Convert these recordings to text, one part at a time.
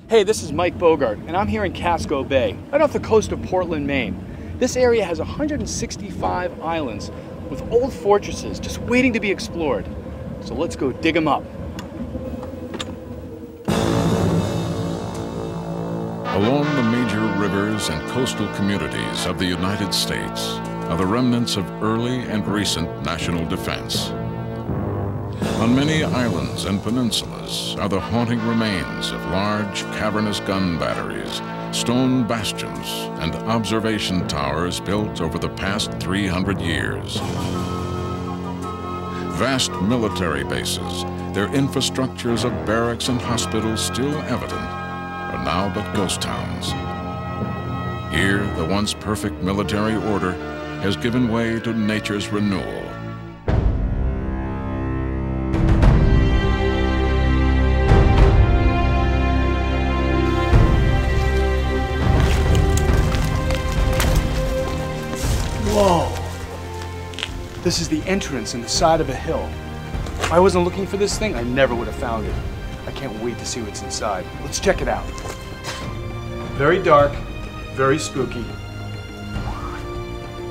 Hey, this is Mike Bogart, and I'm here in Casco Bay, right off the coast of Portland, Maine. This area has 165 islands with old fortresses just waiting to be explored. So let's go dig them up. Along the major rivers and coastal communities of the United States are the remnants of early and recent national defense. On many islands and peninsulas are the haunting remains of large cavernous gun batteries, stone bastions, and observation towers built over the past 300 years. Vast military bases, their infrastructures of barracks and hospitals still evident, are now but ghost towns. Here, the once perfect military order has given way to nature's renewal. Whoa! This is the entrance in the side of a hill. If I wasn't looking for this thing, I never would have found it. I can't wait to see what's inside. Let's check it out. Very dark, very spooky,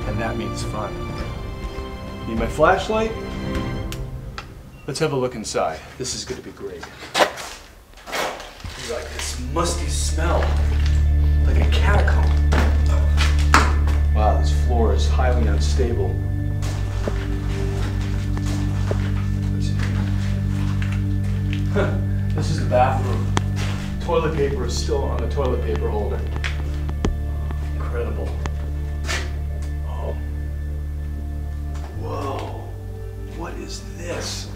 and that means fun. Need my flashlight? Let's have a look inside. This is going to be great. Like this musty smell, like a catacomb. Wow, this floor is highly unstable. This is the bathroom. Toilet paper is still on the toilet paper holder. Incredible. Oh. Whoa. What is this?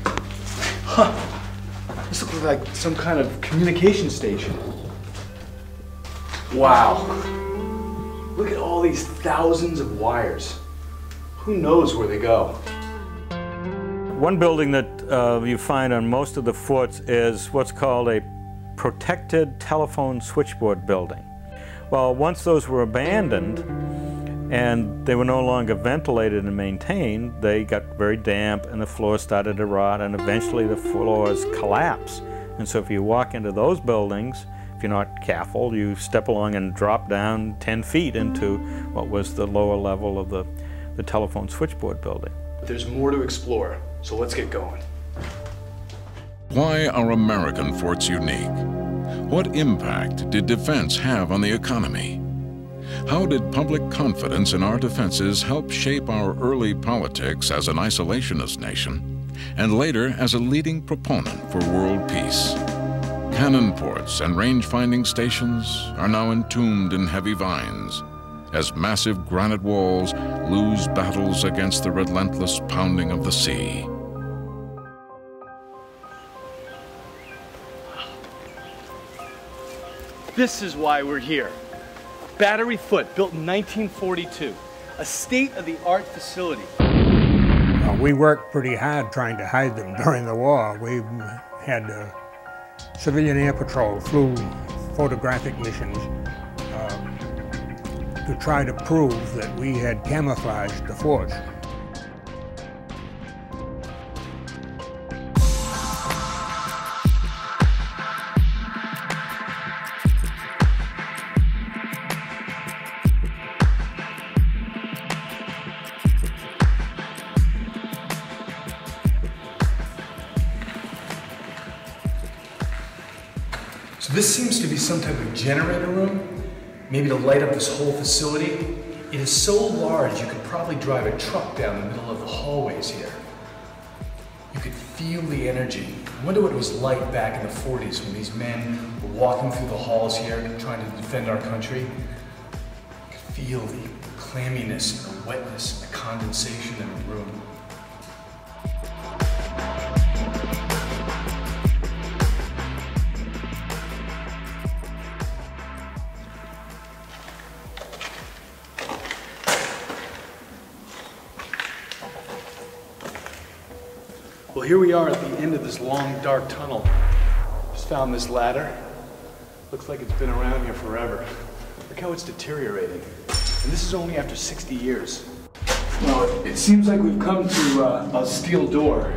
Huh. This looks like some kind of communication station. Wow. Look at all these thousands of wires. Who knows where they go? One building that you find on most of the forts is what's called a protected telephone switchboard building. Well, once those were abandoned and they were no longer ventilated and maintained, they got very damp and the floors started to rot and eventually the floors collapse. And so if you walk into those buildings, if you're not careful, you step along and drop down 10 feet into what was the lower level of the telephone switchboard building. There's more to explore, so let's get going. Why are American forts unique? What impact did defense have on the economy? How did public confidence in our defenses help shape our early politics as an isolationist nation, and later as a leading proponent for world peace? Cannon ports and range-finding stations are now entombed in heavy vines, as massive granite walls lose battles against the relentless pounding of the sea. This is why we're here. Battery Foot, built in 1942, a state-of-the-art facility. We worked pretty hard trying to hide them during the war. We had civilian air patrol, flew photographic missions to try to prove that we had camouflaged the forts. So this seems to be some type of generator room, maybe to light up this whole facility. It is so large you could probably drive a truck down the middle of the hallways here. You could feel the energy. I wonder what it was like back in the 40s when these men were walking through the halls here trying to defend our country. You could feel the clamminess and the wetness and the condensation in the room. Well, here we are at the end of this long, dark tunnel. Just found this ladder. Looks like it's been around here forever. Look how it's deteriorating. And this is only after 60 years. Well, it seems like we've come to a steel door.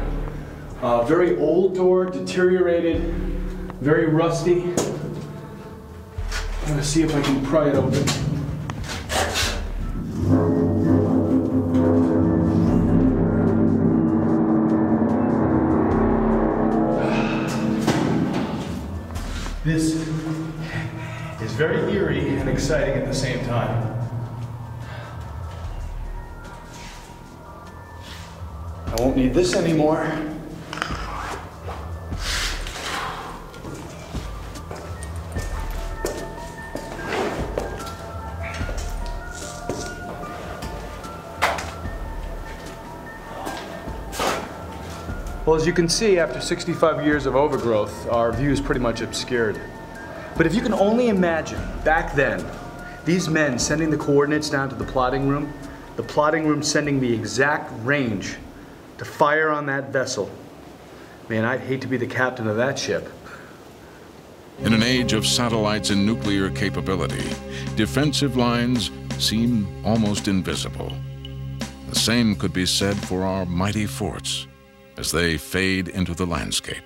A very old door, deteriorated, very rusty. gonna see if I can pry it open. This is very eerie and exciting at the same time. I won't need this anymore. Well, as you can see, after 65 years of overgrowth, our view is pretty much obscured. But if you can only imagine, back then, these men sending the coordinates down to the plotting room sending the exact range to fire on that vessel. Man, I'd hate to be the captain of that ship. In an age of satellites and nuclear capability, defensive lines seem almost invisible. The same could be said for our mighty forts as they fade into the landscape.